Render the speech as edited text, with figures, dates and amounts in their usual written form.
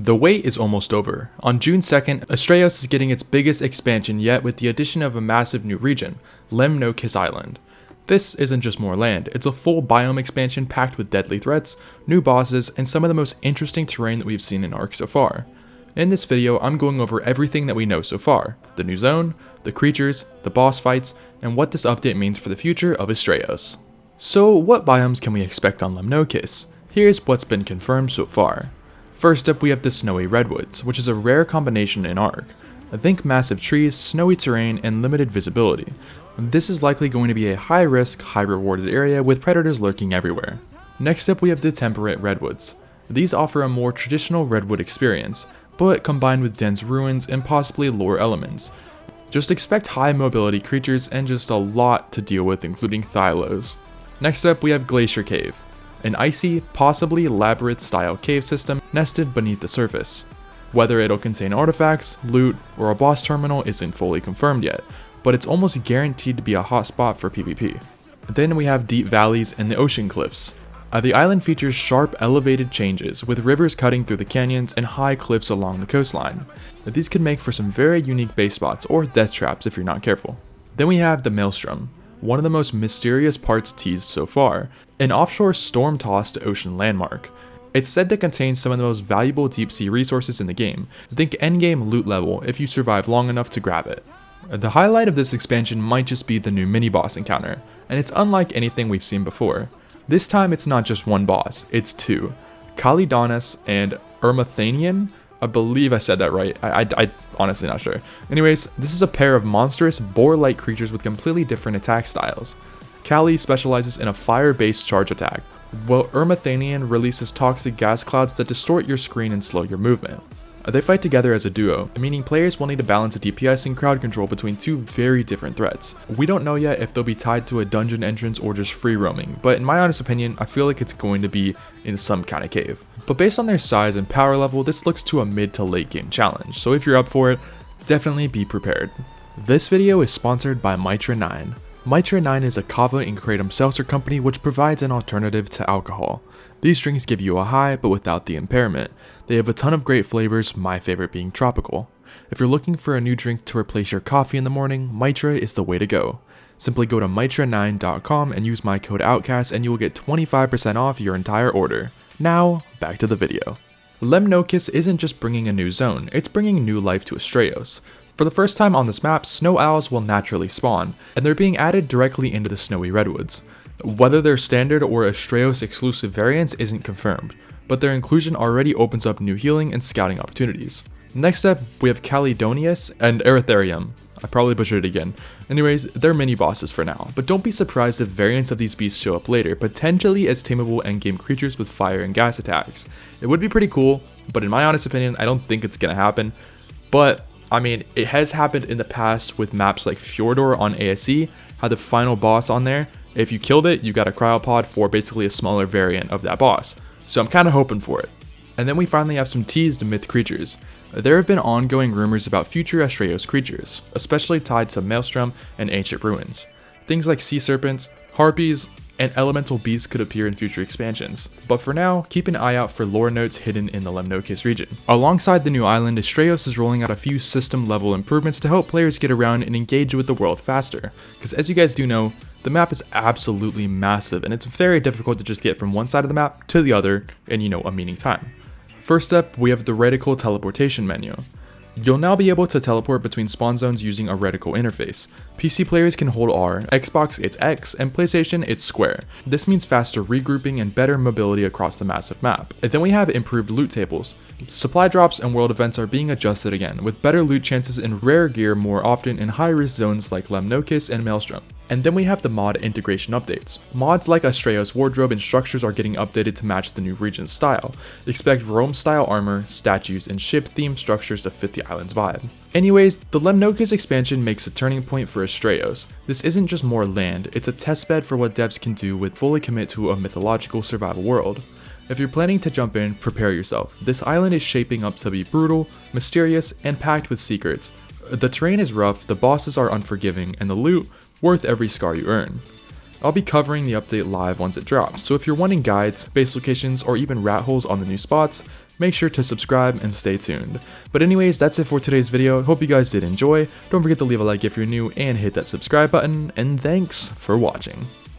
The wait is almost over. On June 2nd, ASTRAEOS is getting its biggest expansion yet with the addition of a massive new region, Lemnokis Island. This isn't just more land, it's a full biome expansion packed with deadly threats, new bosses, and some of the most interesting terrain that we've seen in ARK so far. In this video, I'm going over everything that we know so far, the new zone, the creatures, the boss fights, and what this update means for the future of ASTRAEOS. So what biomes can we expect on Lemnokis? Here's what's been confirmed so far. First up, we have the Snowy Redwoods, which is a rare combination in ARK. Think massive trees, snowy terrain, and limited visibility. This is likely going to be a high risk, high rewarded area with predators lurking everywhere. Next up, we have the Temperate Redwoods. These offer a more traditional redwood experience, but combined with dense ruins and possibly lore elements. Just expect high mobility creatures and just a lot to deal with, including Thylos. Next up, we have Glacier Cave, an icy, possibly labyrinth-style cave system nested beneath the surface. Whether it'll contain artifacts, loot, or a boss terminal isn't fully confirmed yet, but it's almost guaranteed to be a hotspot for PvP. Then we have deep valleys and the ocean cliffs. The island features sharp, elevated changes, with rivers cutting through the canyons and high cliffs along the coastline. These could make for some very unique base spots or death traps if you're not careful. Then we have the Maelstrom, one of the most mysterious parts teased so far, an offshore storm-tossed ocean landmark. It's said to contain some of the most valuable deep-sea resources in the game. Think endgame loot level if you survive long enough to grab it. The highlight of this expansion might just be the new mini-boss encounter, and it's unlike anything we've seen before. This time it's not just one boss, it's two. Kalidonis and Ermathanian? I believe I said that right, I honestly not sure. Anyways, this is a pair of monstrous, boar-like creatures with completely different attack styles. Kali specializes in a fire-based charge attack, while Ermathanian releases toxic gas clouds that distort your screen and slow your movement. They fight together as a duo, meaning players will need to balance a DPS and crowd control between two very different threats. We don't know yet if they'll be tied to a dungeon entrance or just free roaming, but in my honest opinion, I feel like it's going to be in some kind of cave. But based on their size and power level, this looks to a mid to late game challenge, so if you're up for it, definitely be prepared. This video is sponsored by Mitra 9. Mitra 9 is a kava and kratom seltzer company which provides an alternative to alcohol. These drinks give you a high, but without the impairment. They have a ton of great flavors, my favorite being tropical. If you're looking for a new drink to replace your coffee in the morning, Mitra is the way to go. Simply go to mitra9.com and use my code Outcasts and you will get 25% off your entire order. Now, back to the video. Lemnokis isn't just bringing a new zone, it's bringing new life to ASTRAEOS. For the first time on this map, snow owls will naturally spawn, and they're being added directly into the Snowy Redwoods. Whether they're standard or ASTRAEOS exclusive variants isn't confirmed, but their inclusion already opens up new healing and scouting opportunities. Next up, we have Calidonius and Erytharium. I probably butchered it again. Anyways, they're mini bosses for now, but don't be surprised if variants of these beasts show up later, potentially as tameable endgame creatures with fire and gas attacks. It would be pretty cool, but in my honest opinion, I don't think it's gonna happen. But I mean, it has happened in the past with maps like Fjordor on ASE, had the final boss on there. If you killed it, you got a cryopod for basically a smaller variant of that boss. So I'm kind of hoping for it. And then we finally have some teased myth creatures. There have been ongoing rumors about future ASTRAEOS creatures, especially tied to Maelstrom and ancient ruins. Things like sea serpents, harpies, and elemental beasts could appear in future expansions, but for now, keep an eye out for lore notes hidden in the Lemnokis region. Alongside the new island, ASTRAEOS is rolling out a few system level improvements to help players get around and engage with the world faster, because as you guys do know, the map is absolutely massive and it's very difficult to just get from one side of the map to the other in, a meaning time. First up, we have the reticle teleportation menu. You'll now be able to teleport between spawn zones using a reticle interface. PC players can hold R, Xbox it's X, and PlayStation it's square. This means faster regrouping and better mobility across the massive map. And then we have improved loot tables. Supply drops and world events are being adjusted again, with better loot chances and rare gear more often in high-risk zones like Lemnokis and Maelstrom. And then we have the mod integration updates. Mods like ASTRAEOS wardrobe and structures are getting updated to match the new region's style. Expect Rome-style armor, statues, and ship-themed structures to fit the island's vibe. Anyways, the Lemnokis expansion makes a turning point for ASTRAEOS. This isn't just more land, it's a testbed for what devs can do with fully commit to a mythological survival world. If you're planning to jump in, prepare yourself. This island is shaping up to be brutal, mysterious, and packed with secrets. The terrain is rough, the bosses are unforgiving, and the loot, worth every scar you earn. I'll be covering the update live once it drops, so if you're wanting guides, base locations, or even rat holes on the new spots, make sure to subscribe and stay tuned. But anyways, that's it for today's video. Hope you guys did enjoy. Don't forget to leave a like if you're new and hit that subscribe button, and thanks for watching.